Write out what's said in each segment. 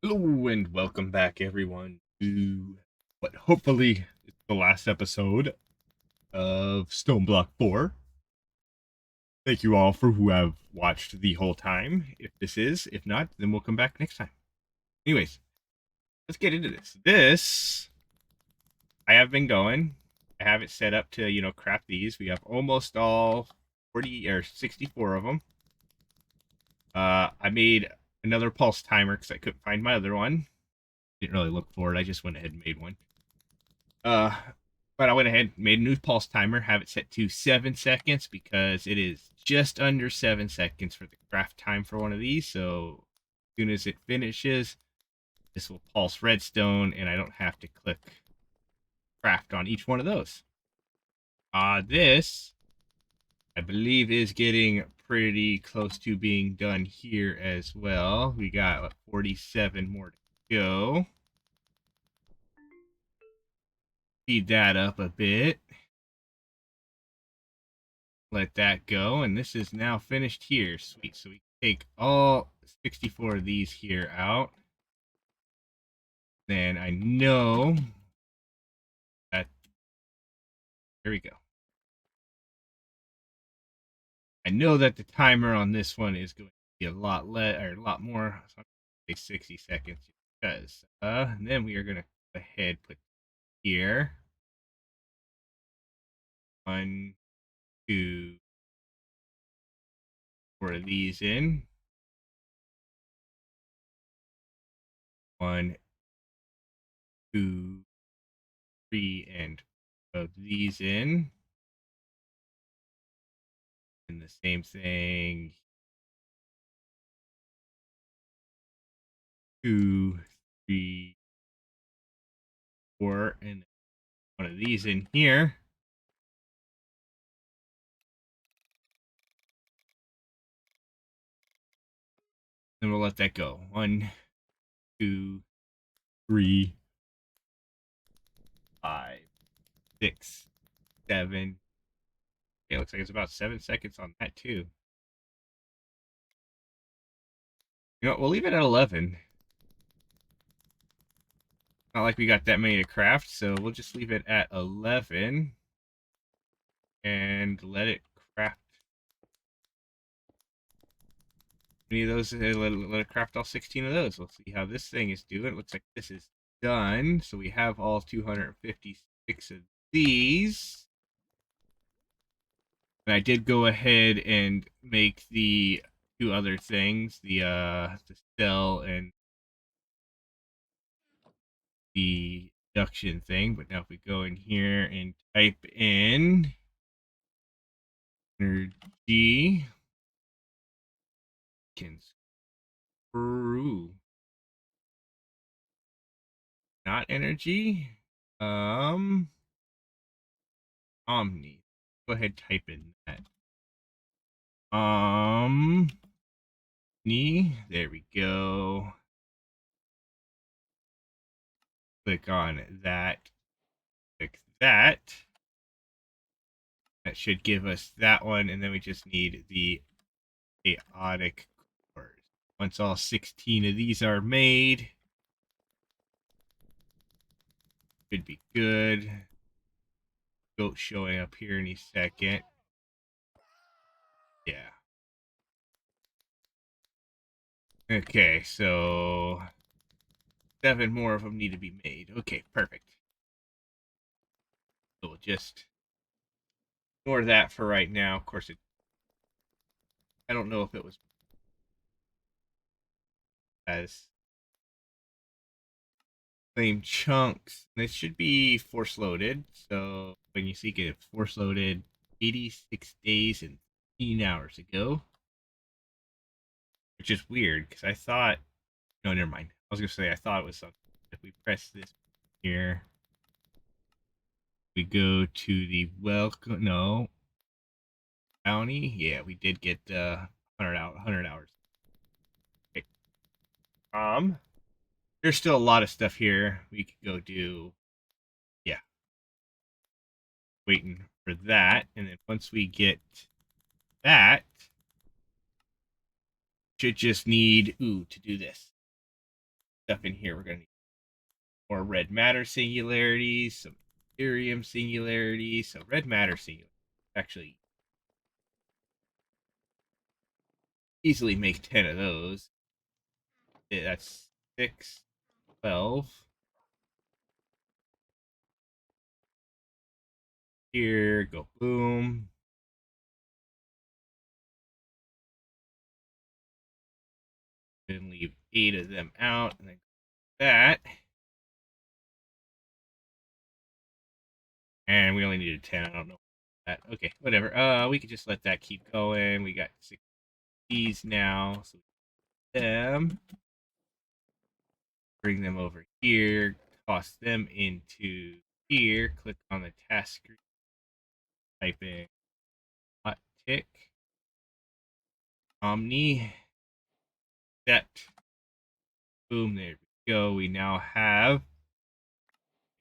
Hello and welcome back, everyone, to what hopefully is the last episode of StoneBlock4. Thank you all for who have watched the whole time. If this is, if not, then we'll come back next time. Anyways, let's get into this. I have been going. I have it set up to, craft these. We have almost all 40 or 64 of them. I made another pulse timer because I couldn't find my other one. Didn't really look for it. I just went ahead and made one. Uh, but I went ahead and made a new pulse timer, have it set to 7 seconds because it is just under 7 seconds for the craft time for one of these. So as soon as it finishes, this will pulse redstone and I don't have to click craft on each one of those. This, I believe, is getting pretty close to being done here as well. We got 47 more to go. Speed that up a bit. Let that go, and this is now finished here. Sweet. So we can take all 64 of these here out. Then I know that there we go. I know that the timer on this one is going to be a lot less or a lot more. So I'm going to say 60 seconds because and then we are going to go ahead put here 1, 2, 4 of these in. 1, 2, 3, and of these in. And the same thing. 2, 3, 4, and one of these in here. Then we'll let that go. 1, 2, 3, 5, 6, 7. Okay, looks like it's about 7 seconds on that too. You know what? We'll leave it at 11. Not like we got that many to craft, so we'll just leave it at 11 and let it craft. Any of those, let it craft all 16 of those. Let's see how this thing is doing. It looks like this is done. So we have all 256 of these. And I did go ahead and make the 2 other things, the cell and the induction thing. But now if we go in here and type in energy, can screw, not energy, omni. Go ahead, type in that. There we go. Click on that. Click that. That should give us that one, and then we just need the chaotic cores. Once all 16 of these are made, should be good. Goat showing up here any second. Yeah. Okay, so 7 more of them need to be made. Okay, perfect. So we'll just ignore that for right now. Of course, I don't know if it was as same chunks. They should be force loaded. So when you see it force loaded 86 days and 15 hours ago, which is weird because I thought, no, never mind. I was gonna say I thought it was something. If we press this here, we go to the welcome. No, bounty. Yeah, we did get 100 hours. Okay. There's still a lot of stuff here we could go do. Yeah, waiting for that, and then once we get that, should just need to do this. stuff in here. We're going to need more red matter singularities, some Ethereum singularities. So red matter singularities actually easily make 10 of those. Yeah, that's 6, 12. Here, go boom. Then leave 8 of them out, and then that. And we only needed 10. I don't know that. Okay, whatever. We could just let that keep going. We got 6 of these now. So them. Bring them over here. Toss them into here. Click on the task screen. Type in hot tick. Omni. Set. Boom, there we go. We now have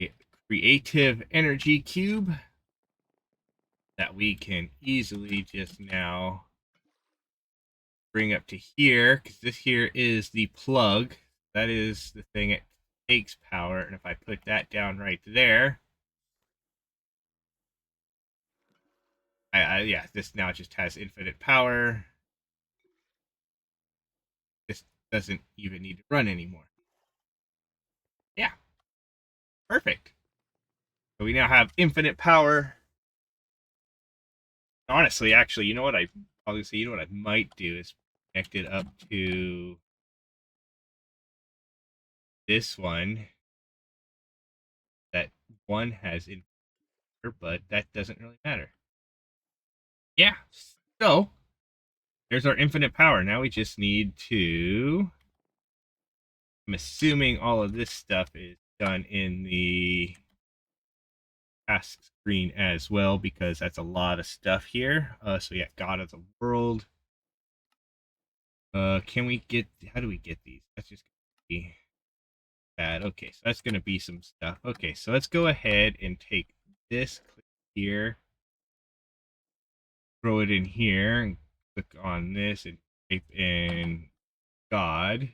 a creative energy cube that we can easily just now bring up to here, because this here is the plug. That is the thing that takes power, and if I put that down right there, yeah, this now just has infinite power. This doesn't even need to run anymore. Yeah, perfect. So we now have infinite power. Honestly, actually, you know what you know what I might do is connect it up to this one. That one has infinite, but that doesn't really matter. Yeah. So there's our infinite power. Now we just need to. I'm assuming all of this stuff is done in the task screen as well, because that's a lot of stuff here. So yeah, God of the World. Can we get? How do we get these? That's just gonna be bad. Okay, so that's gonna be some stuff. Okay, so let's go ahead and take this, click here, throw it in here, and click on this and type in God.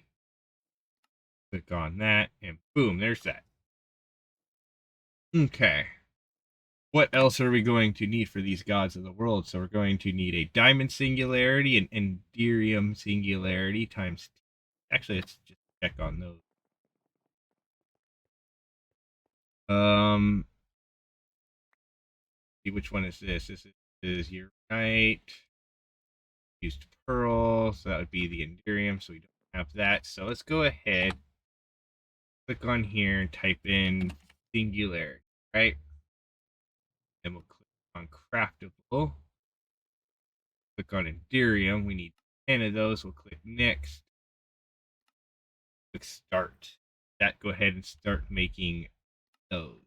Click on that, and boom, there's that. Okay. What else are we going to need for these gods of the world? So we're going to need a diamond singularity, an enderium singularity times. Actually, let's just check on those. Um, see which one is this. This is your right. Used pearl, so that would be the enderium. So we don't have that. So let's go ahead, click on here, and type in singularity, right? Then we'll click on craftable. Click on enderium. We need 10 of those. We'll click next. Click start. That go ahead and start making those.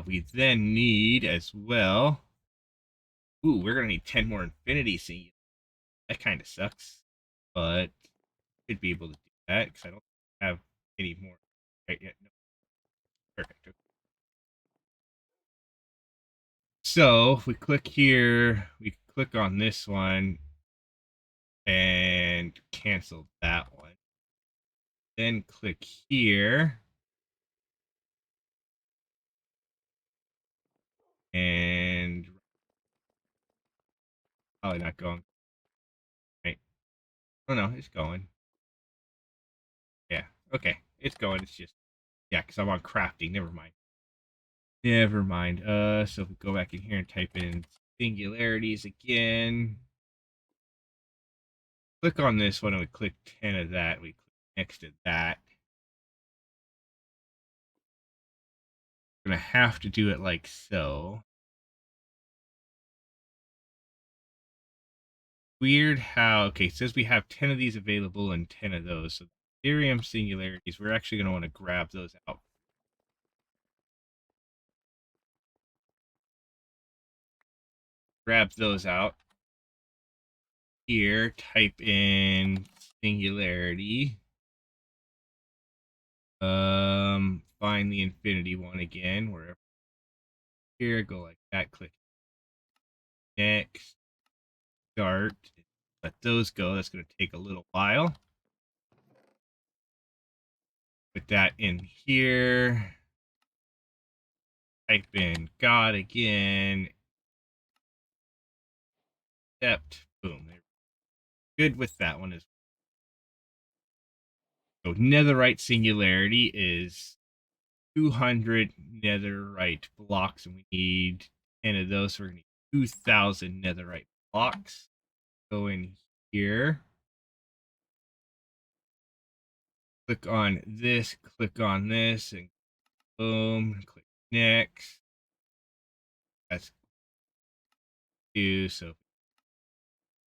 We then need as well. Ooh, we're gonna need 10 more infinity seeds. That kind of sucks, but should be able to do that because I don't have any more right yet. No. Perfect. Okay. So if we click here, we click on this one and cancel that one. Then click here and probably not going right. Oh no, it's going. Yeah. Okay. It's going. It's just yeah, because I'm on crafting. Never mind. Never mind. So if we go back in here and type in singularities again, click on this one and we click 10 of that. We click next to that. We're gonna have to do it like so. Weird how okay, it says we have 10 of these available and 10 of those. So Ethereum singularities, we're actually gonna want to grab those out. Grab those out. Here, type in singularity. Find the infinity one again, wherever here, go like that, click next, start, let those go. That's going to take a little while. Put that in here. Type in God again. Accept. Boom. Good with that one as well. So netherite singularity is 200 netherite blocks, and we need 10 of those. So we're going to need 2,000 netherite blocks. Go in here. Click on this, and boom, click next. That's two. So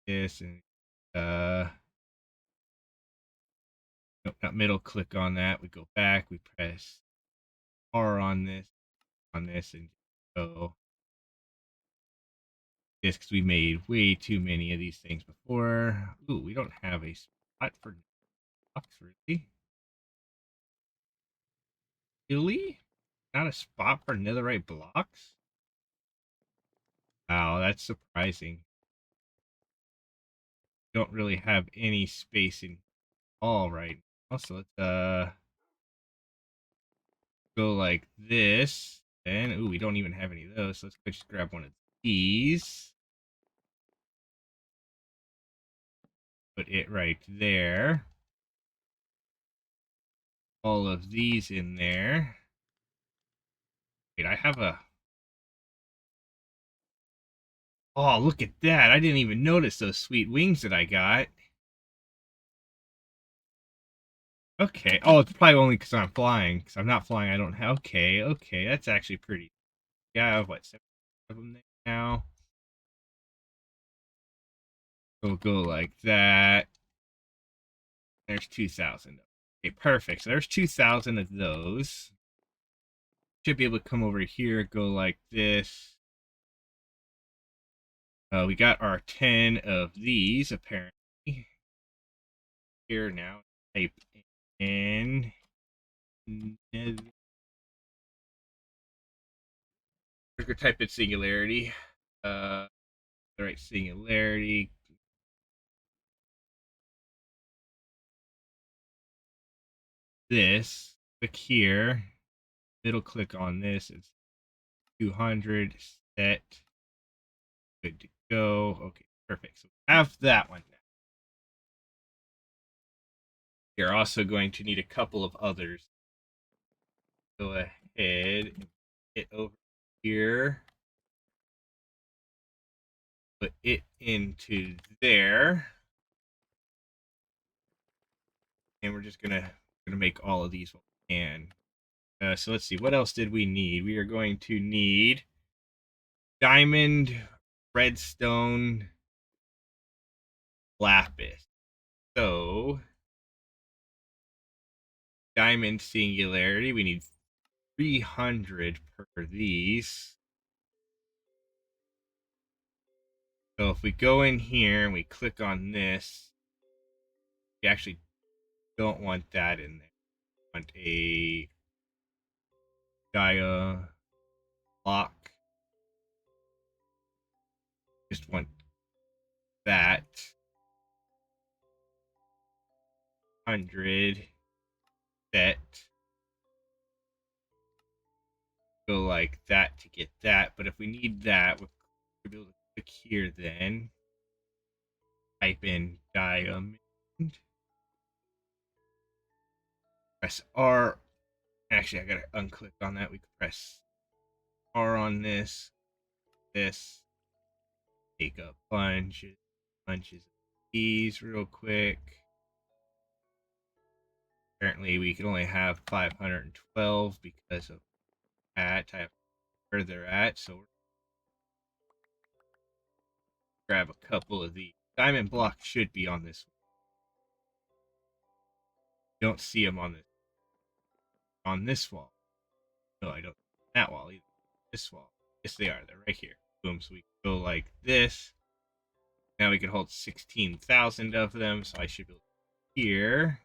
this and nope, not middle. Click on that. We go back. We press R on this, and go this because we made way too many of these things before. Ooh, we don't have a spot for blocks, really. Really? Not a spot for netherite blocks? Wow, that's surprising. Don't really have any space in all right now. So let's go like this. Then ooh, we don't even have any of those. So let's just grab one of these. Put it right there. All of these in there. Wait, I have a oh, look at that. I didn't even notice those sweet wings that I got. Okay. Oh, it's probably only because I'm flying. Because I'm not flying, I don't have. Okay, okay. That's actually pretty. Yeah, I have what, 7 of them now? We'll go like that. There's 2,000. Okay, perfect. So there's 2,000 of those. Should be able to come over here, go like this. We got our 10 of these, apparently. Here now, type in. We're going to type in singularity. Right, singularity. This. Click here. Middle click on this. It's 200. Set. Good to go. Okay, perfect. So we have that one now. You're also going to need a couple of others. Go ahead and hit over here. Put it into there. And we're just gonna make all of these what we can. So let's see, what else did we need? We are going to need diamond, redstone, lapis. So diamond singularity, we need 300 per these. So if we go in here and we click on this, we actually don't want that in there. We want a Gaia block. Just want that. 100 set. Go like that to get that. But if we need that, we'll be able to click here then. Type in diamond. Press R. Actually, I gotta unclick on that. We can press R on this. This. Take a bunches of these real quick. Apparently, we can only have 512 because of that. I have where they're at, so grab a couple of these. Diamond block should be on this one. Don't see them on this wall. No, I don't. That wall either. This wall. Yes, they are. They're right here. Boom. So we go like this. Now we can hold 16,000 of them. So I should be here.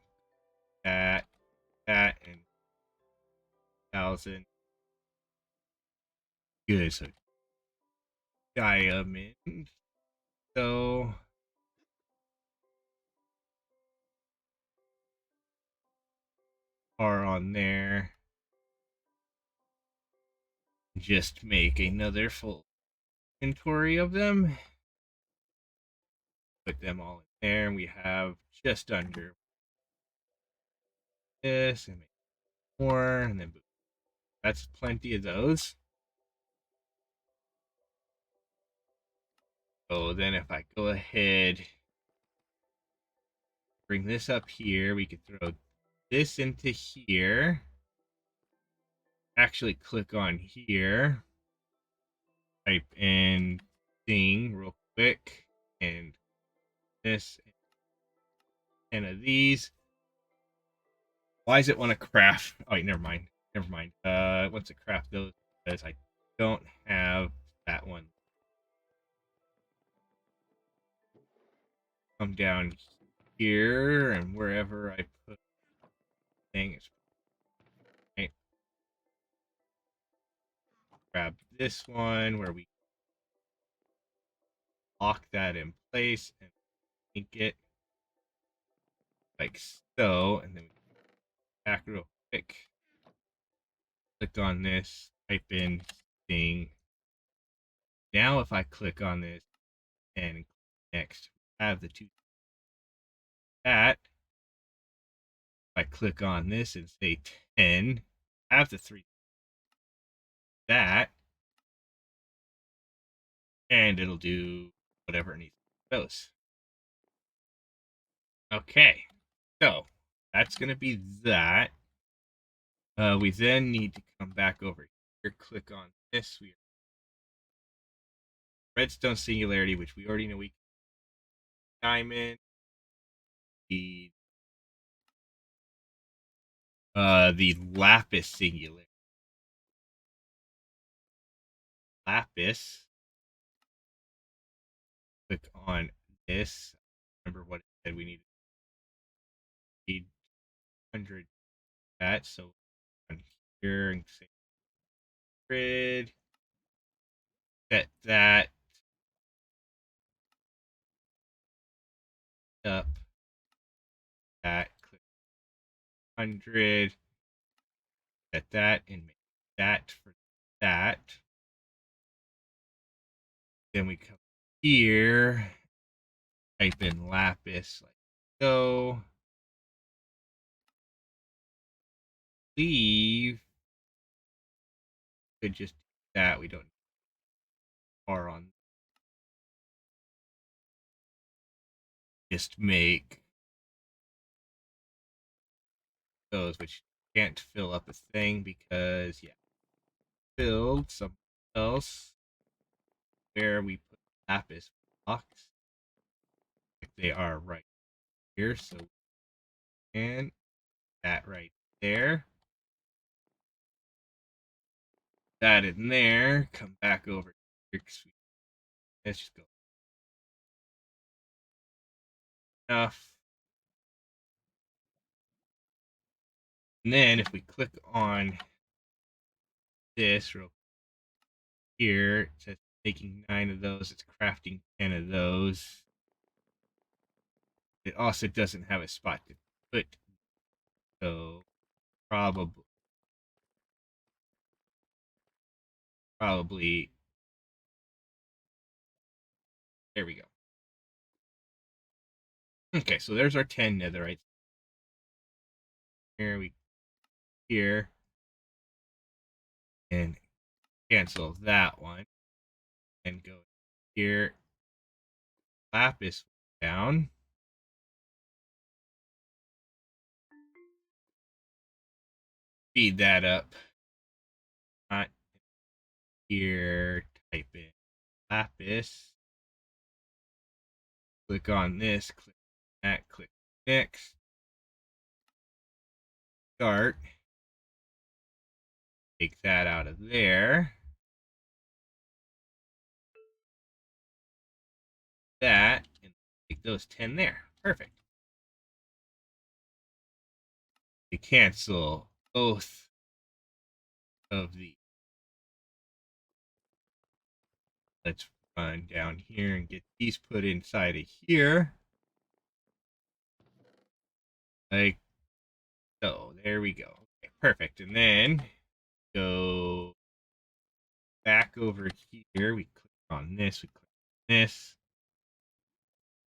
That, and 1,000. Good. So diamond. So are on there. Just make another full inventory of them. Put them all in there, and we have just under this, and make more, and then boom. That's plenty of those. So then if I go ahead, bring this up here, we could throw this into here. Actually click on here, type in thing real quick, and this, and 10 of these. Why does it want to craft? Oh, wait, never mind. Never mind. It wants to craft those because I don't have that one. Come down here, and wherever I put things, right, grab this one where we lock that in place and link it like so, and then we back real quick. Click on this, type in thing. Now if I click on this and next, I have the two that. If I click on this and say 10, I have the three that, and it'll do whatever it needs to do. Okay, so that's going to be that. We then need to come back over here, click on this. We redstone singularity, which we already know we can diamond. The lapis singularity. Lapis. Click on this. Remember what it said we need 100 that. So on here and say grid. Set that up. That click 100. Set that and make that for that. Then we come here, type in lapis like so. Leave. Could just do that. We don't are on. Just make those, which can't fill up a thing because yeah, build something else where we put lapis blocks. Like they are right here, so and that right there. That in there. Come back over here. Let's just go enough. And then if we click on this real here, it says making 9 of those. It's crafting 10 of those. It also doesn't have a spot to put, so probably there we go. Okay, so there's our 10 netherites. Here and cancel that one and go here. Lapis down. Speed that up. Not here. Type in lapis. Click on this. Click that. Click next. Start. Take that out of there. That and take those 10 there. Perfect. We cancel both of the. Let's run down here and get these put inside of here. Like so. there we go. Okay, perfect. And then go back over here. We click on this. We click on this.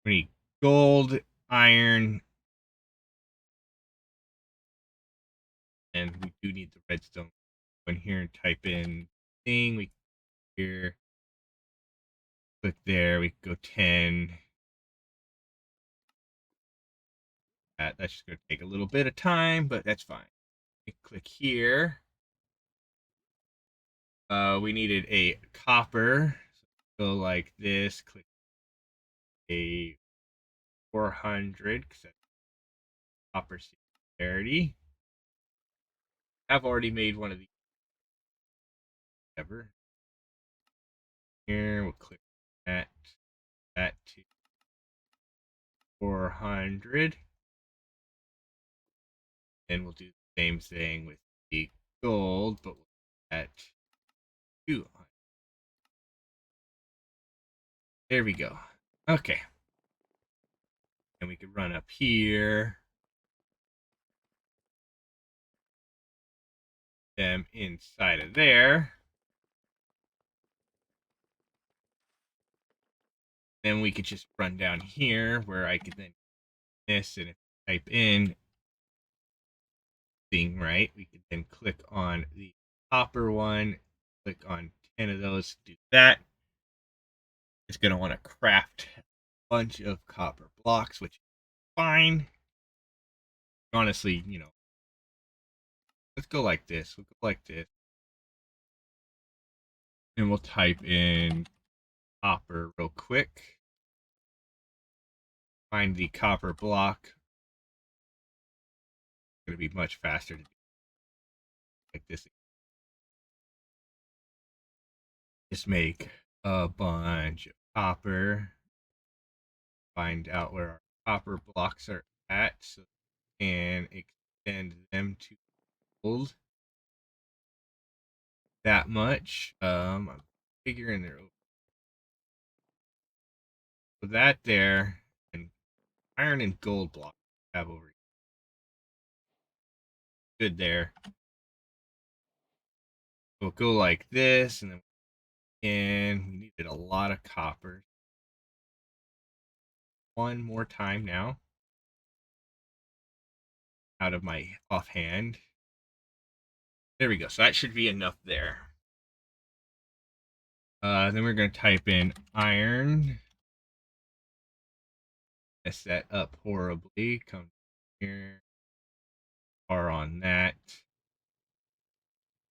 We need gold, iron, and we do need the redstone. Go in here and type in thing. We here click there. We go 10. That's just going to take a little bit of time, but that's fine. We click here. We needed a copper. So go like this. Click a 400 because that's copper singularity. I've already made one of these ever. Here we'll click that to 400. Then we'll do the same thing with the gold, but we'll at 200. There we go. Okay. And we can run up here. Them inside of there. Then we could just run down here where I could then this, and if I type in thing right, we could then click on the copper one, click on 10 of those, do that. It's going to want to craft a bunch of copper blocks, which is fine. Honestly, let's go like this. We'll go like this. And we'll type in copper real quick. Find the copper block. It's going to be much faster to do like this. Just make a bunch of copper. Find out where our copper blocks are at so we can extend them to gold. That much. I'm figuring they're over. So that there, and iron and gold blocks have over here. Good there. We'll go like this, and then we needed a lot of copper. One more time now. Out of my offhand. There we go. So that should be enough there. Then we're going to type in iron. Mess that up horribly. Come here. R on that.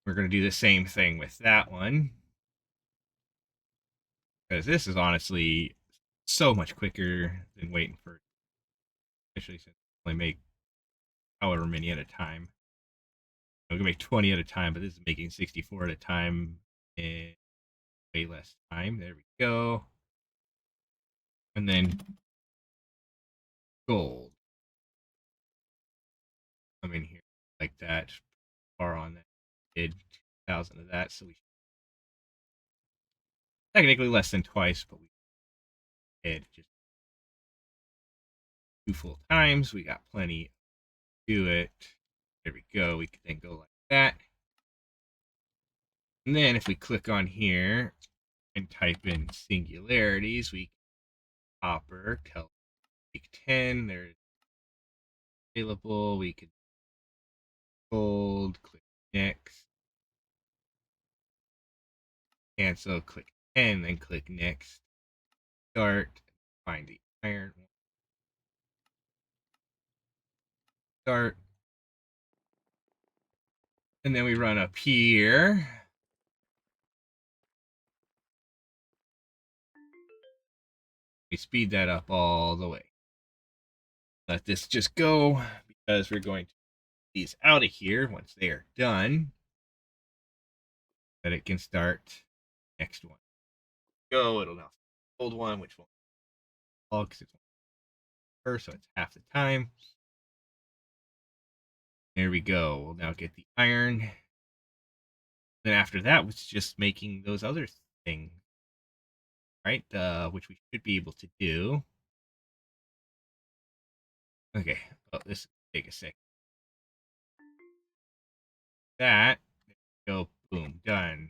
We're going to do the same thing with that one. Because this is honestly so much quicker than waiting for it. Especially since I only make however many at a time. I'm going to make 20 at a time, but this is making 64 at a time in way less time. There we go. And then gold. Come in here like that. R on that. Did 2,000 of that, so we technically less than twice, but we did just 2 full times. We got plenty to do it. There we go. We can then go like that. And then if we click on here and type in singularities, we can copper, tell take 10. There's available. We could gold, click next. Cancel, click 10, then click next. Start, find the iron one. Start. And then we run up here. We speed that up all the way. Let this just go because we're going to get these out of here once they are done. That it can start next one. Go, it'll now old one, which won't all because it's first, so it's half the time. There we go. We'll now get the iron. Then after that was just making those other things, right? Which we should be able to do. Okay. Oh, this will take a sec. that. Go, boom, done.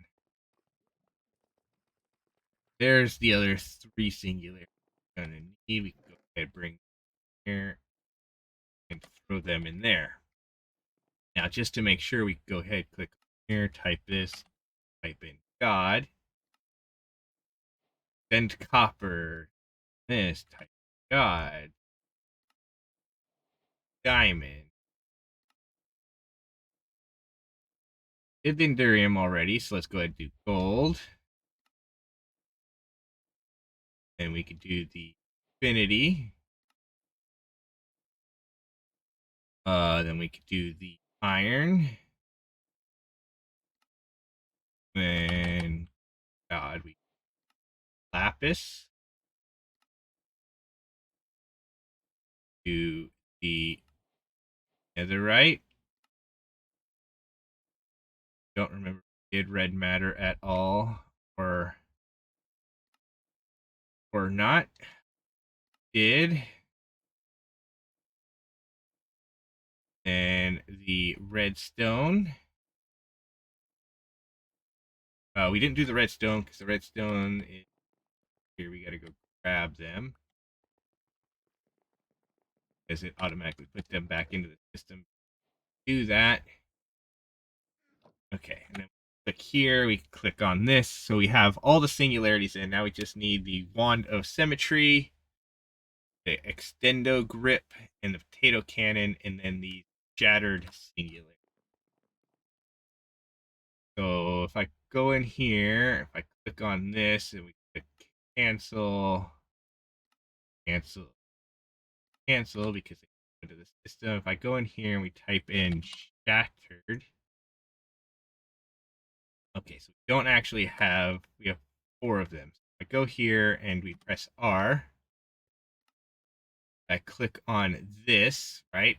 There's the other 3 singularities we're gonna need. We can go ahead, bring here, and throw them in there. Now, just to make sure, we can go ahead, click here, type this, type in God, send copper, this, type God, diamond. Did the Endurium already, so let's go ahead and do gold. And we could do the infinity. Then we could do the iron. Then, God, we lapis. Do the netherite. Don't remember if we did red matter at all, or not. Did. And the redstone. We didn't do the redstone because the redstone is here. We got to go grab them because it automatically put them back into the system. Do that. Okay, and then click here. We click on this, so we have all the singularities in. Now we just need the wand of symmetry, the extendo grip, and the potato cannon, and then the shattered singularity. So if I go in here, if I click on this, and we click cancel, cancel, cancel, because it goes into the system. If I go in here and we type in shattered, okay, so we don't actually have, we have 4 of them. So if I go here and we press R, I click on this, right?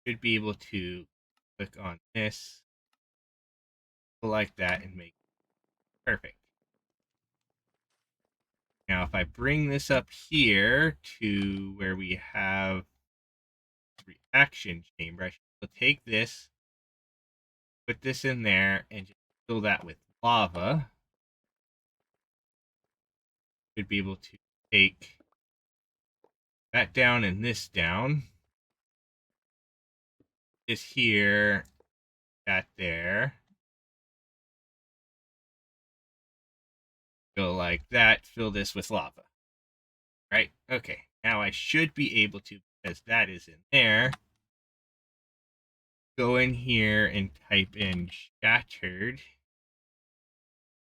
Should be able to click on this like that and make it perfect. Now, if I bring this up here to where we have reaction chamber, I should take this, put this in there, and just fill that with lava. Should be able to take that down and this down. This here, that there. Go like that, fill this with lava. Right? Okay. Now I should be able to, because that is in there, go in here and type in shattered.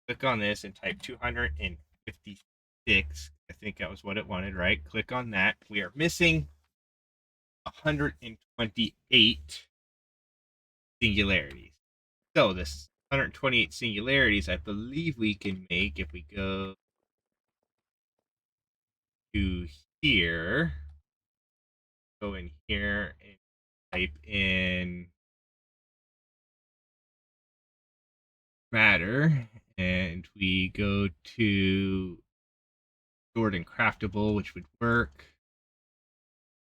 Click on this and type 256. I think that was what it wanted, right? Click on that. We are missing 128 singularities. So this 128 singularities, I believe we can make if we go to here, go in here and type in matter, and we go to stored and craftable, which would work.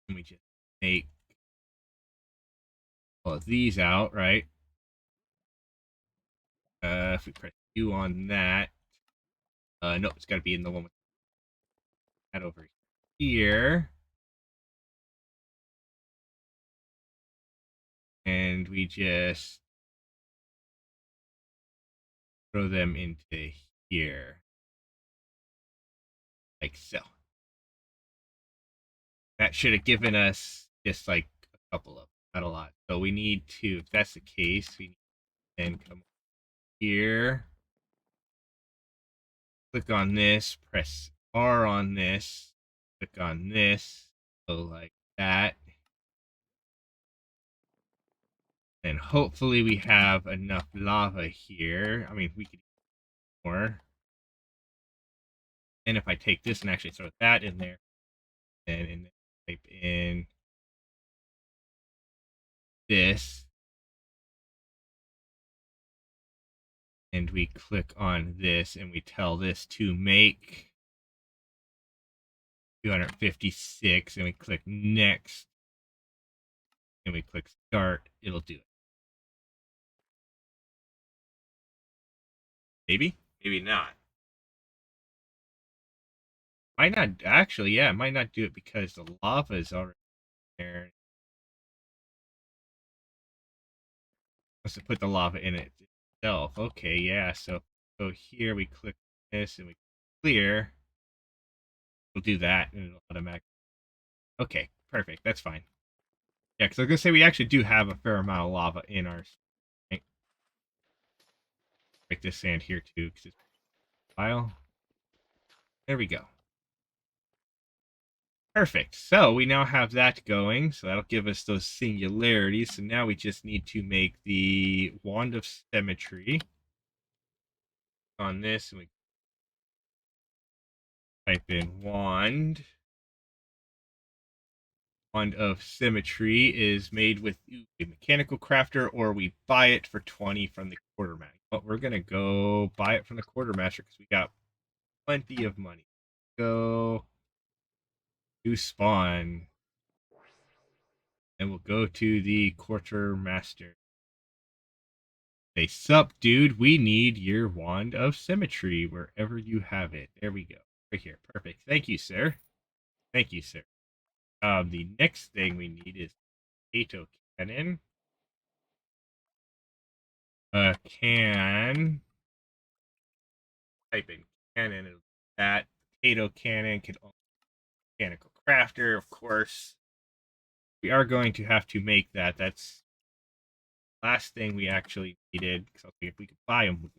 And we just make all of these out, right? If we press U on that, no, it's got to be in the one with that over here. And we just throw them into here, like so. That should have given us just like a couple of, not a lot. So we need to, if that's the case, we need to then come here, click on this, press R on this, click on this, go like that. And hopefully we have enough lava here. I mean, we could more. And if I take this and actually throw that in there, and type in this, and we click on this, and we tell this to make 256, and we click next, and we click start, it'll do it. Maybe, maybe not. Might not actually. Yeah, it might not do it because the lava is already there. Must have put the lava in it itself. Okay, yeah. So here we click this and we clear. We'll do that and it'll automatically. Okay, perfect. That's fine. Yeah, because I was gonna say we actually do have a fair amount of lava in our. Right? Break this sand here too, because it's pile. There we go. Perfect. So we now have that going. So that'll give us those singularities. So now we just need to make the wand of symmetry on this, and we type in wand. Wand of symmetry is made with a mechanical crafter, or we buy it for 20 from the quartermaster. But we're gonna go buy it from the quartermaster because we got plenty of money. Go to spawn, and we'll go to the quartermaster. Say, sup, dude, we need your wand of symmetry wherever you have it. There we go. Right here. Perfect. Thank you, sir. Thank you, sir. The next thing we need is potato cannon. Can type in cannon. That potato cannon can mechanical crafter, of course. We are going to have to make that. That's the last thing we actually needed. Because I'll see if we could buy them.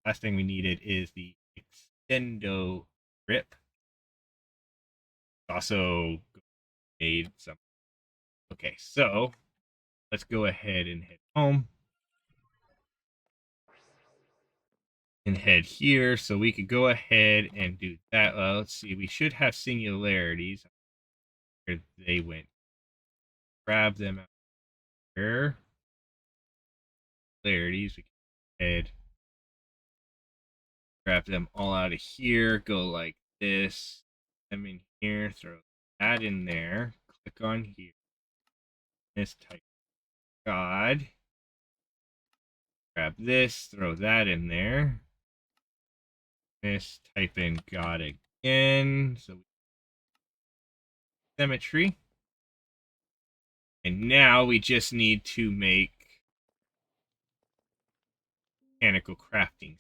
Last thing we needed is the extendo grip. Also made some. Okay, so let's go ahead and head home and head here. So we could go ahead and do that. Let's see. We should have singularities. Where they went. Grab them out here. Singularities. We can head. Grab them all out of here. Go like this. Them in here. Throw that in there. Click on here. This type God. Grab this. Throw that in there. This type in God again. So symmetry. And now we just need to make mechanical crafting.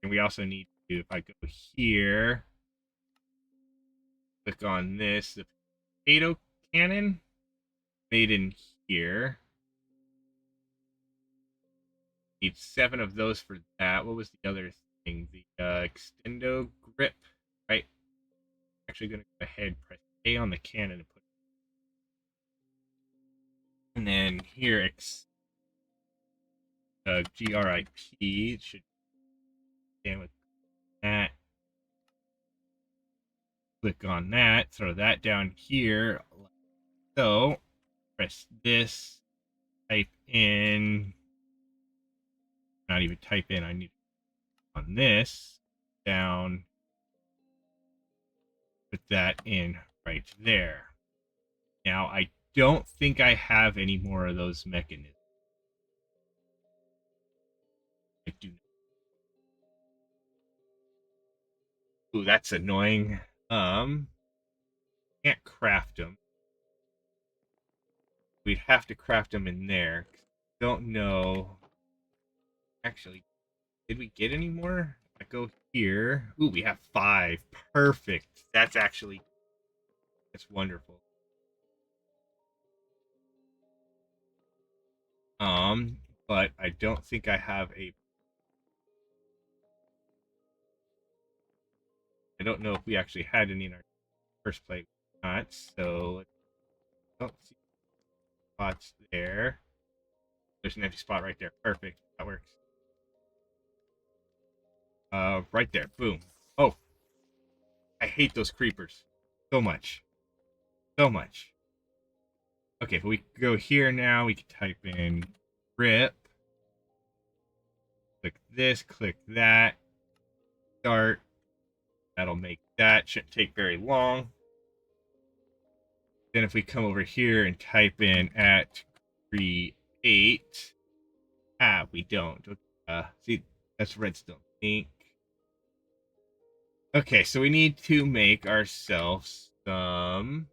And we also need to, if I go here, click on this, the potato cannon made in here. Need 7 of those for that. What was the other thing? The extendo grip, right? Actually going to go ahead, press A on the cannon and put. And then here, GRIP should stand with that. Click on that, throw that down here. So, press this, type in, not even type in, I need on this, down, put that in right there. Now, I don't think I have any more of those mechanisms. I do. Ooh, that's annoying. Can't craft them. We'd have to craft them in there. Don't know. Actually, did we get any more? I go here. Ooh, we have 5. Perfect. That's wonderful. But I don't think I have a. I don't know if we actually had any in our first play. Not so. Don't see spots there. There's an empty spot right there. Perfect. That works. Right there. Boom. Oh, I hate those creepers so much. So much. Okay, but we go here now. We can type in rip. Click this, click that. Start. That'll make that. Shouldn't take very long. Then if we come over here and type in at create. We don't. See, That's redstone ink. Okay, so we need to make ourselves some.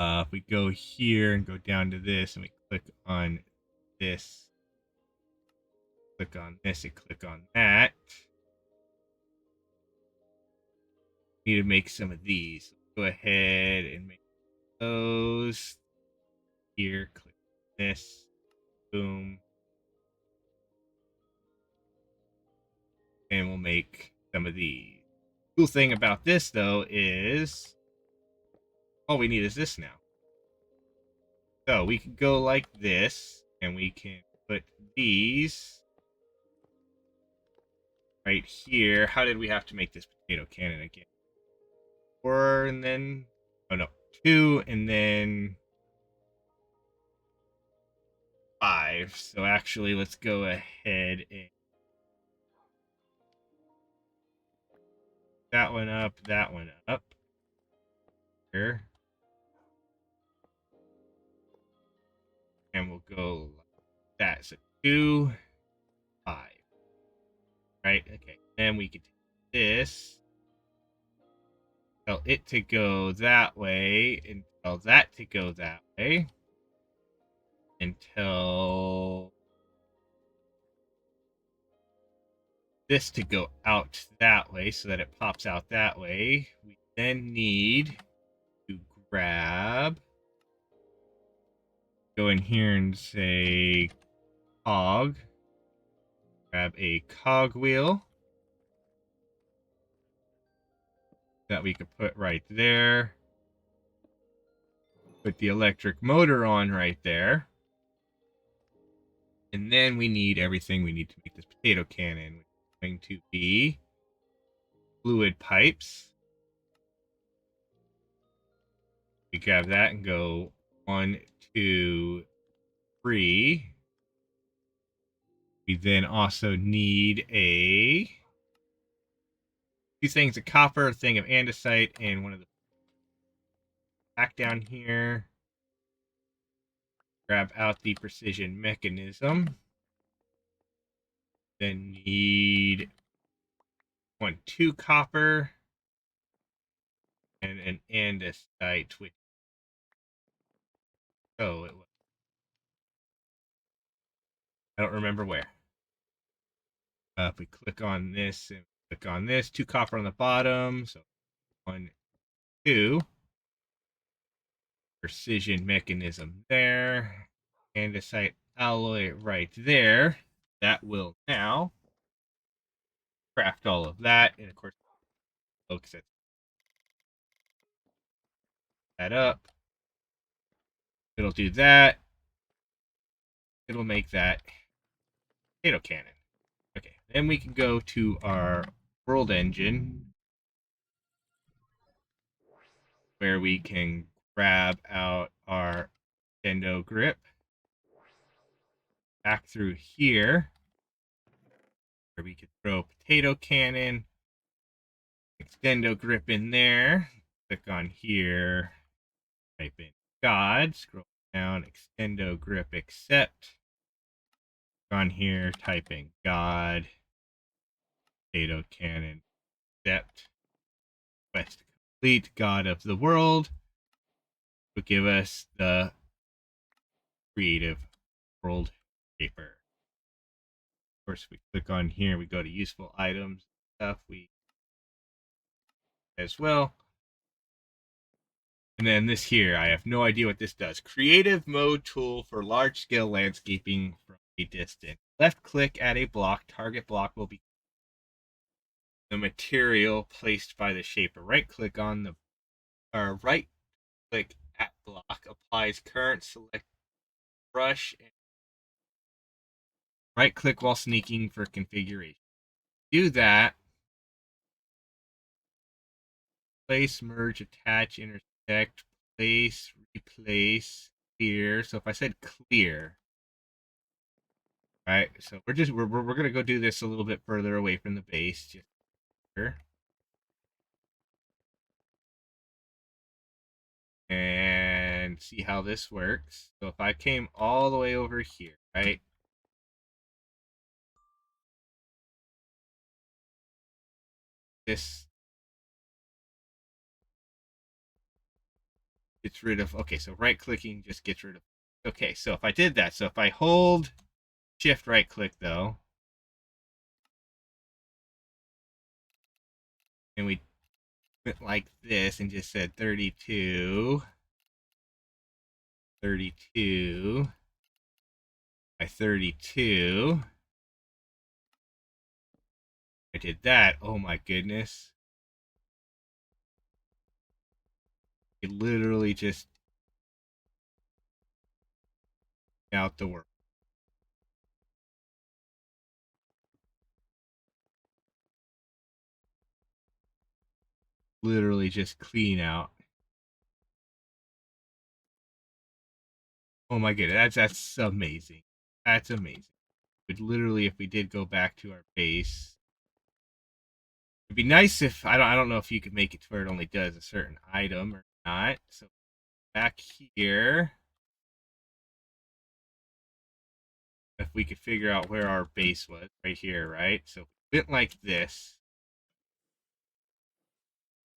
If we go here and go down to this and we click on this, click on this and click on that, we need to make some of these. Go ahead and make those. Here, click this, boom, and we'll make some of these. Cool thing about this though is all we need is this now. So we can go like this, and we can put these right here. How did we have to make this potato cannon again? 4 and then, oh no, 2 and then 5. So actually, let's go ahead and that one up here, and we'll go like that. So 2, 5, right? Okay. Then we can take this, tell it to go that way, and tell that to go that way, until this to go out that way so that it pops out that way. We then need to go in here and say cog, grab a cog wheel that we could put right there, put the electric motor on right there, and then we need everything we need to make this potato cannon, which is going to be fluid pipes. We grab that and go 1, 2, 3. We then also need two things, a copper, a thing of andesite, and one of the back down here. Grab out the precision mechanism. Then need 1, 2 copper and an andesite, which it was. I don't remember where. If we click on this and click on this, 2 copper on the bottom. So 1, 2. Precision mechanism there. Andesite alloy right there. That will now craft all of that. And of course, focus that up. It'll do that. It'll make that potato cannon. Okay, then we can go to our world engine where we can grab out our extendo grip back through here where we can throw potato cannon, extendo grip in there, click on here, type in God, scroll down, extendo grip accept, on here, typing God, potato cannon accept, quest complete, God of the world will give us the creative world paper. Of course, we click on here, we go to useful items stuff, we as well. And then this here, I have no idea what this does. Creative mode tool for large scale landscaping from a distance. Left click at a block, target block will be the material placed by the shaper. Right click on the right click at block, applies current, select brush, and right click while sneaking for configuration. Do that. Place, merge, attach, intersect, place, replace, clear. So if I said clear, right? So we're gonna go do this a little bit further away from the base, just here. And see how this works. So if I came all the way over here, right? this gets rid of, okay, so right clicking just gets rid of, okay, so if I did that, so if I hold shift right click though, and we went like this and just said 32, 32 by 32, I did that, oh my goodness. It literally just out the work. Literally just clean out. Oh my goodness, that's amazing. That's amazing. But literally, if we did go back to our base, it'd be nice if I don't know if you could make it to where it only does a certain item or not. So back here, if we could figure out where our base was, right here, right? So we went like this.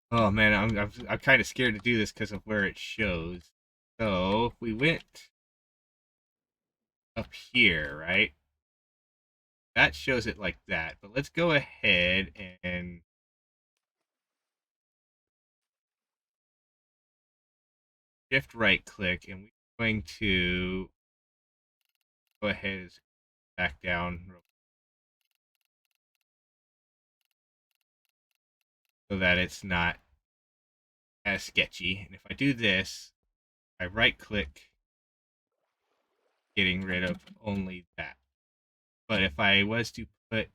Oh man, I'm kind of scared to do this because of where it shows. So if we went up here, right? That shows it like that. But let's go ahead and shift right click, and we're going to go ahead and back down so that it's not as sketchy. And if I do this, I right click, getting rid of only that. But if I was to put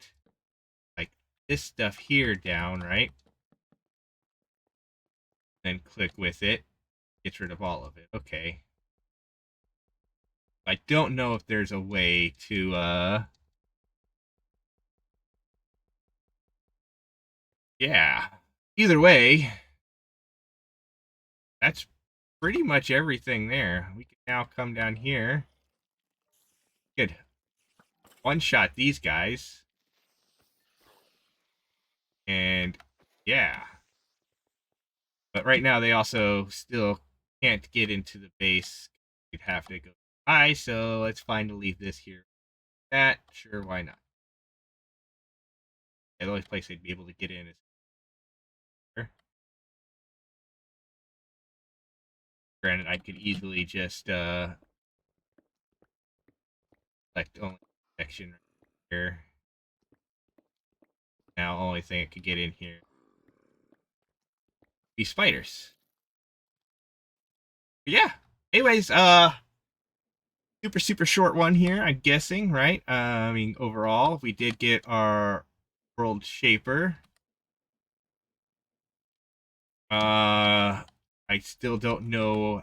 like this stuff here down, right? Then click with it, gets rid of all of it. Okay. I don't know if there's a way to yeah. Either way, that's pretty much everything there. We can now come down here. Good. One shot these guys. And yeah. But right now they also still can't get into the base. You'd have to go high, so let's find to leave this here. That, sure, why not? Yeah, the only place they'd be able to get in is here. Granted, I could easily just select only section right here. Now only thing I could get in here. These spiders. But yeah. Anyways, super short one here, I'm guessing, right? I mean, overall, we did get our world shaper. I still don't know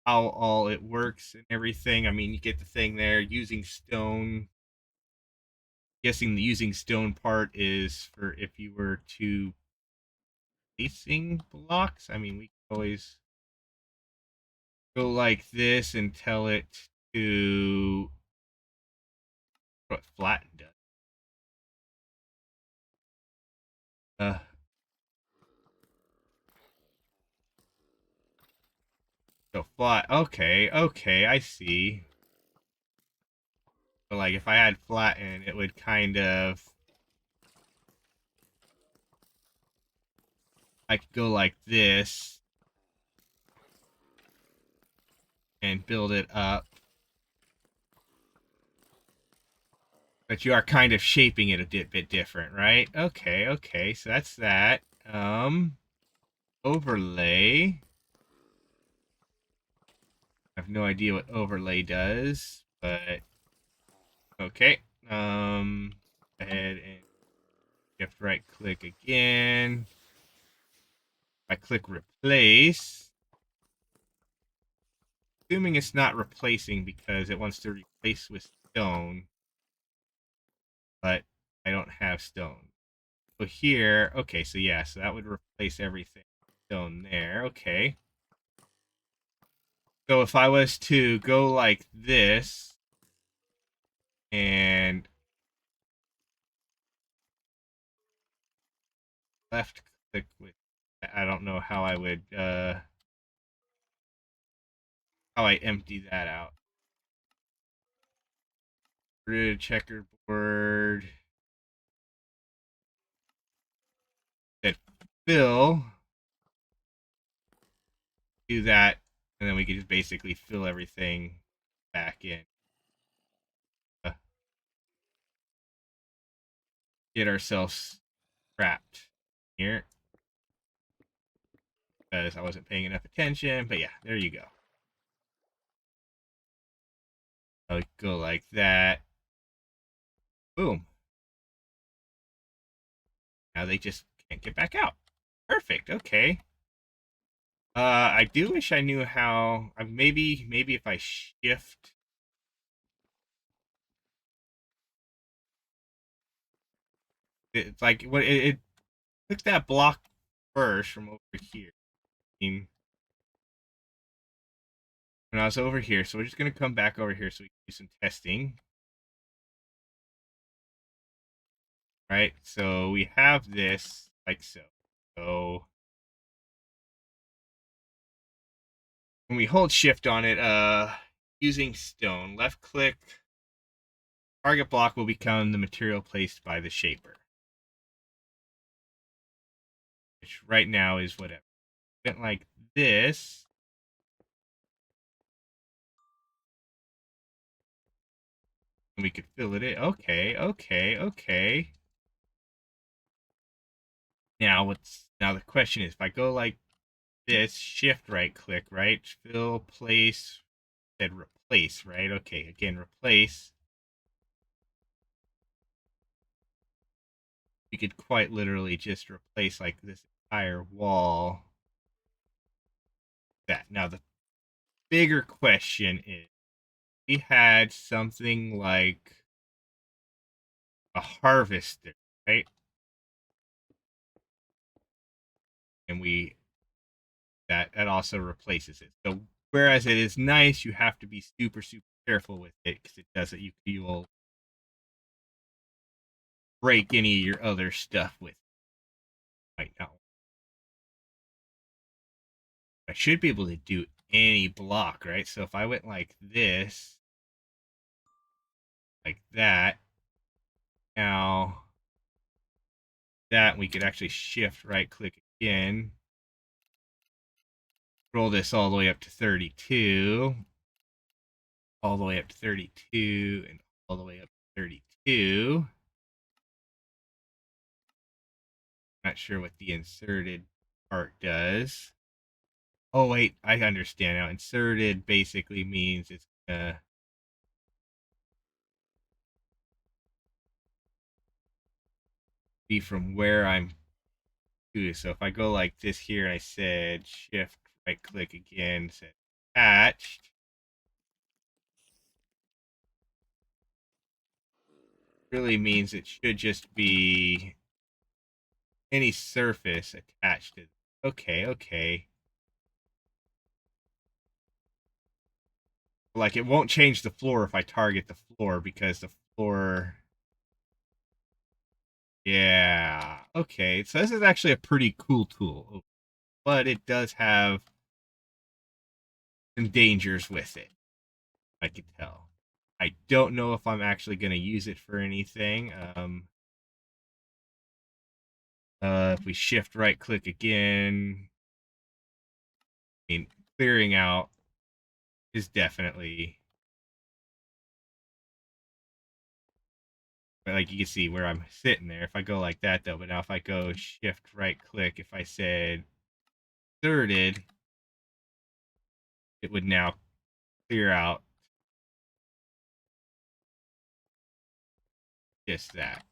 how all it works and everything. I mean, you get the thing there using stone. Guessing the using stone part is for if you were to placing blocks. I mean, we can always go like this and tell it to what flatten does. Uh, so flat. Okay, I see. But like if I had flatten, it would kind of, I could go like this and build it up. But you are kind of shaping it a bit different, right? Okay, so that's that. Overlay. I have no idea what overlay does, but okay. Go ahead and shift right click again. I click replace. Assuming it's not replacing because it wants to replace with stone. But I don't have stone. So here, okay, so yeah, so that would replace everything. Stone there, okay. So if I was to go like this and left click with. I don't know how I would how I empty that out. Grid checkerboard. Hit fill. Do that, and then we can just basically fill everything back in. Get ourselves trapped here because I wasn't paying enough attention. But yeah, there you go. I'll go like that. Boom. Now they just can't get back out. Perfect. Okay. I do wish I knew how. Maybe if I shift. It's like what it took that block first from over here. I mean, when I was over here, so we're just gonna come back over here so we can do some testing. Right. So we have this like so. So when we hold shift on it, using stone, left click, target block will become the material placed by the shaper. Which right now is whatever. Went like this. And we could fill it in. Okay. Now the question is if I go like this, shift right click, right? Fill, place, then replace, right? Okay, again, replace. We could quite literally just replace like this entire wall. That. Now the bigger question is we had something like a harvester, right? And that also replaces it. So whereas it is nice, you have to be super careful with it because it does it. You will break any of your other stuff with it. Right now, I should be able to do any block, right? So if I went like this, like that, now that we could actually shift right click again, roll this all the way up to 32, all the way up to 32, and all the way up to 32. Not sure what the inserted part does. Oh wait, I understand now. Inserted basically means it's gonna be from where I'm to. So if I go like this here and I said shift right click again, said attached, really means it should just be any surface attached to. Okay. Like it won't change the floor if I target the floor because the floor. Yeah. Okay. So this is actually a pretty cool tool, but it does have some dangers with it. I can tell. I don't know if I'm actually going to use it for anything. If we shift right click again, I mean, clearing out is definitely, like you can see where I'm sitting there. If I go like that though, but now if I go shift right click, if I said inserted, it would now clear out just that.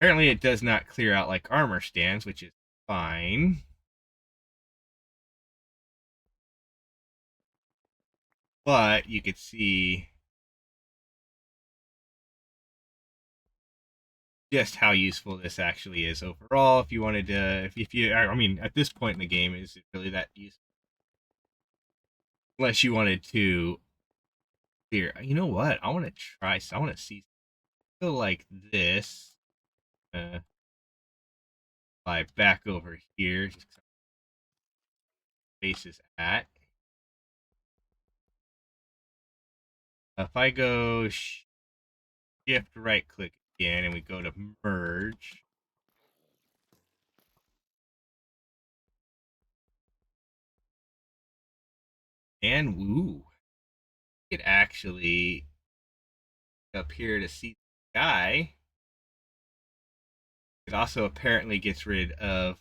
Apparently it does not clear out like armor stands, which is fine. But you could see just how useful this actually is overall. If you wanted to, if you, I mean, at this point in the game, is it really that useful? Unless you wanted to clear. You know what? I want to try. I want to see. Go like this. fly back over here. Just base is at. If I go shift right click again and we go to merge. And woo, it actually up here to see the sky. It also apparently gets rid of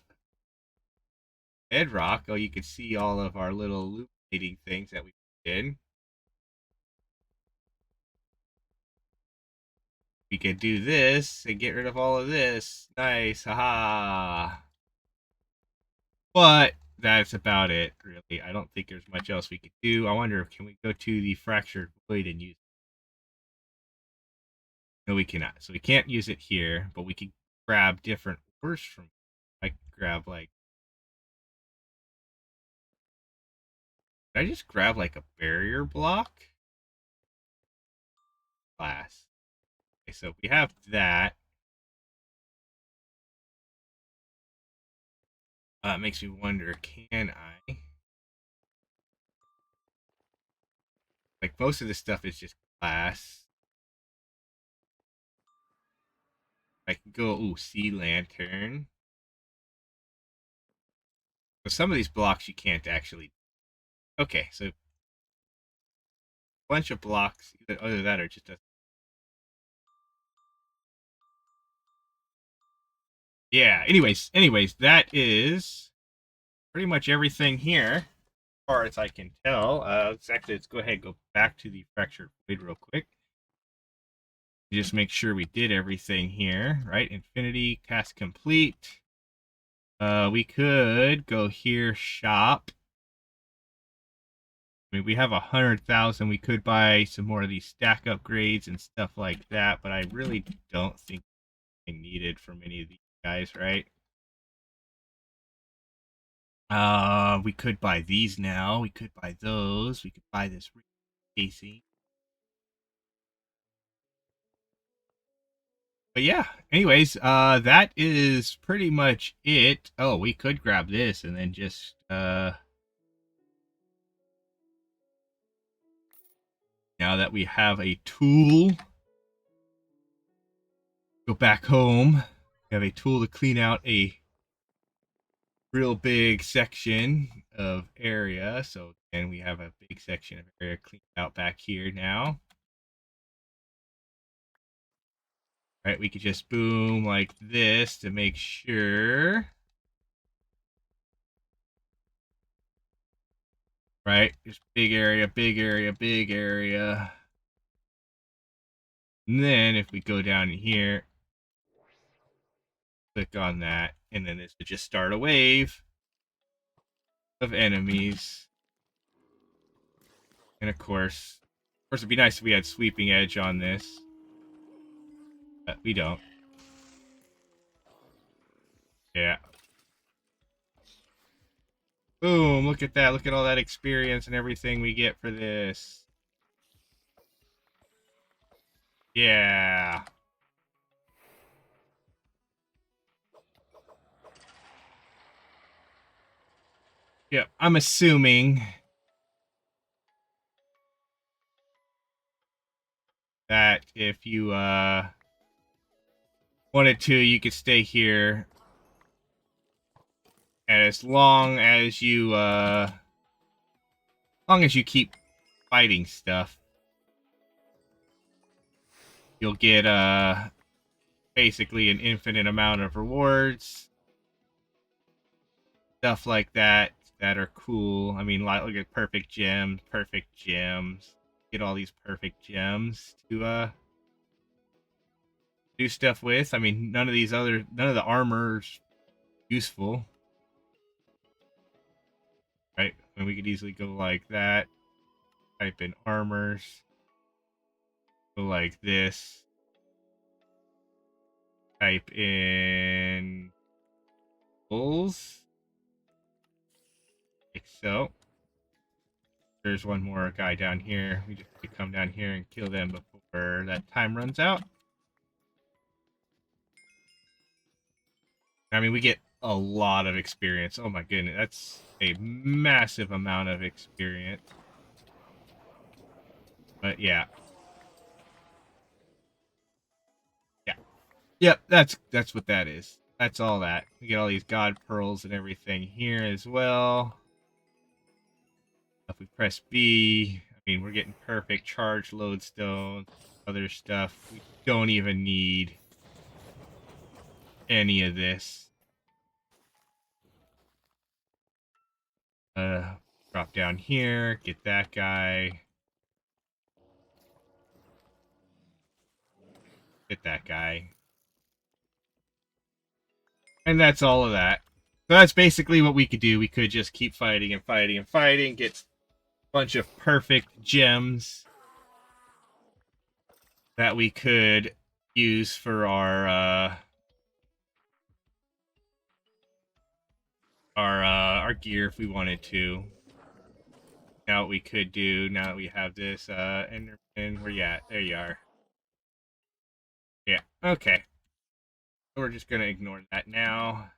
bedrock. Oh, you can see all of our little illuminating things that we did. We could do this and get rid of all of this. Nice, haha. But that's about it, really. I don't think there's much else we could do. I wonder, can we go to the fractured void and use it? No, we cannot. So we can't use it here, but we can grab different ores from. I could grab like. Did I just grab like a barrier block? Glass. Okay, so we have that. It makes me wonder, can I? Like, most of this stuff is just glass. I can go, ooh, sea lantern. So some of these blocks you can't actually. Okay, so a bunch of blocks, either that or just a. Yeah, anyways, that is pretty much everything here, as far as I can tell. Let's go ahead and go back to the fractured void real quick. Just make sure we did everything here, right? Infinity, task complete. We could go here, shop. I mean, we have 100,000. We could buy some more of these stack upgrades and stuff like that, but I really don't think I need it from any of these guys, right? We could buy these now. We could buy those. We could buy this casing. But yeah, anyways, that is pretty much it. Oh, we could grab this and then just now that we have a tool, go back home. We have a tool to clean out a real big section of area. So then we have a big section of area cleaned out back here now. Right, we could just boom like this to make sure. Right, just big area, big area, big area. And then if we go down here, click on that, and then this would just start a wave of enemies. And of course, it'd be nice if we had sweeping edge on this, but we don't. Yeah. Boom, look at that. Look at all that experience and everything we get for this. Yeah. Yep, I'm assuming that if you wanted to, you could stay here. And as long as you keep fighting stuff, you'll get basically an infinite amount of rewards, stuff like that are cool. I mean, like, look at perfect gems. Get all these perfect gems to do stuff with. I mean, none of the armor's useful, right? And we could easily go like that. Type in armors. Go like this. Type in bulls. Like so. There's one more guy down here. We just need to come down here and kill them before that time runs out. I mean, we get a lot of experience. Oh my goodness, that's a massive amount of experience. But yeah. Yeah. Yep, that's what that is. That's all that. We get all these god pearls and everything here as well. If we press B, I mean, we're getting perfect charge lodestone, other stuff. We don't even need any of this. Drop down here, get that guy, get that guy. And that's all of that. So that's basically what we could do. We could just keep fighting and fighting and fighting, get a bunch of perfect gems that we could use for our gear if we wanted to. Now what we could do, now that we have this, Enderman, where you at? There you are. Yeah, okay. We're just gonna ignore that now.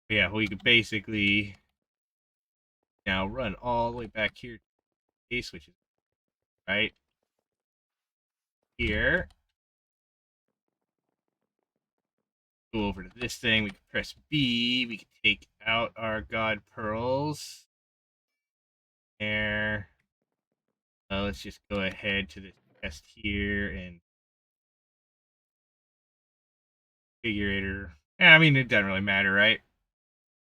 But yeah, we could basically now run all the way back here to the base, which is right here. Go over to this thing, we can press B, we can take out our god pearls. There. Let's just go ahead to the chest here and configurator. I mean, it doesn't really matter, right?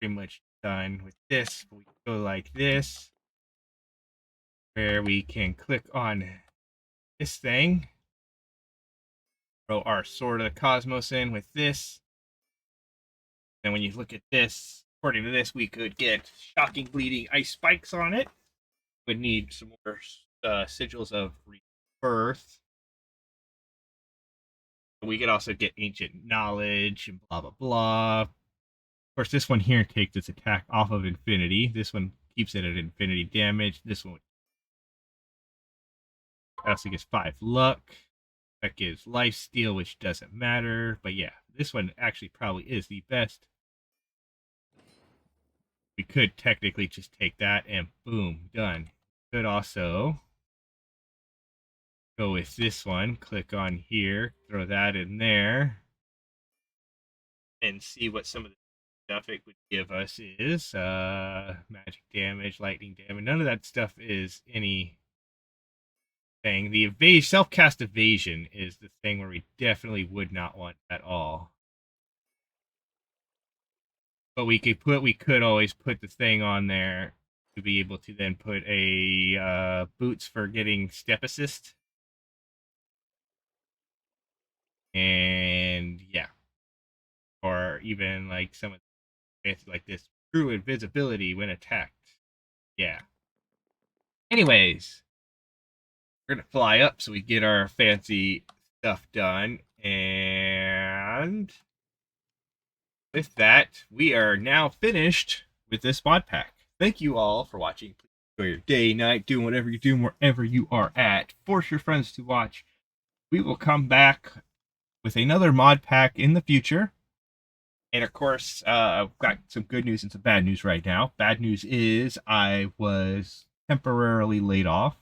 Pretty much done with this. We go like this, where we can click on this thing, throw our Sword of the Cosmos in with this. And when you look at this, according to this, we could get shocking bleeding ice spikes on it. Would need some more sigils of rebirth. We could also get ancient knowledge and blah blah blah. Of course, this one here takes its attack off of infinity. This one keeps it at infinity damage. This one also gets 5 luck. That gives life steal, which doesn't matter. But yeah, this one actually probably is the best. We could technically just take that and boom, done. Could also go with this one. Click on here, throw that in there, and see what some of the stuff it would give us is. Magic damage, lightning damage. None of that stuff is anything. The self-cast evasion is the thing where we definitely would not want at all. But we could always put the thing on there to be able to then put a boots for getting step assist. And yeah. Or even like some of the fancy like this true invisibility when attacked. Yeah. Anyways, we're gonna fly up so we get our fancy stuff done. And with that, we are now finished with this mod pack. Thank you all for watching. Please enjoy your day, night, doing whatever you're doing, wherever you are at. Force your friends to watch. We will come back with another mod pack in the future. And of course, I've got some good news and some bad news right now. Bad news is I was temporarily laid off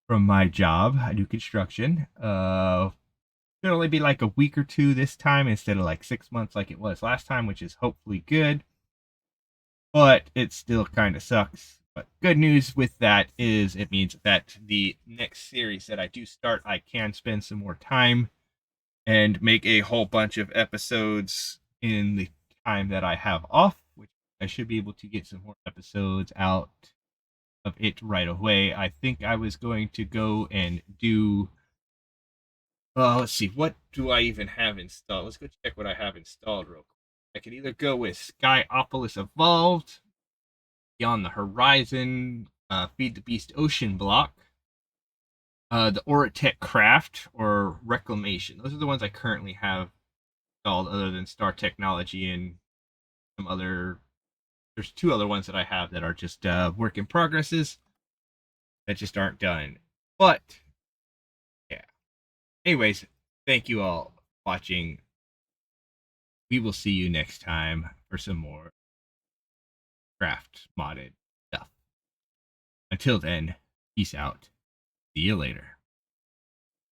from my job. I do construction. It'll only be like a week or two this time instead of like 6 months like it was last time, which is hopefully good. But it still kind of sucks. But good news with that is it means that the next series that I do start, I can spend some more time and make a whole bunch of episodes in the time that I have off, which I should be able to get some more episodes out of it right away. I think I was going to go and do let's see, what do I even have installed? Let's go check what I have installed real quick. I could either go with Skyopolis Evolved, Beyond the Horizon, Feed the Beast Ocean Block, the Oratech Craft, or Reclamation. Those are the ones I currently have installed, other than Star Technology and some other. There's 2 other ones that I have that are just work in progresses that just aren't done. But yeah. Anyways, thank you all for watching. we will see you next time for some more craft modded stuff. Until then, peace out. See you later.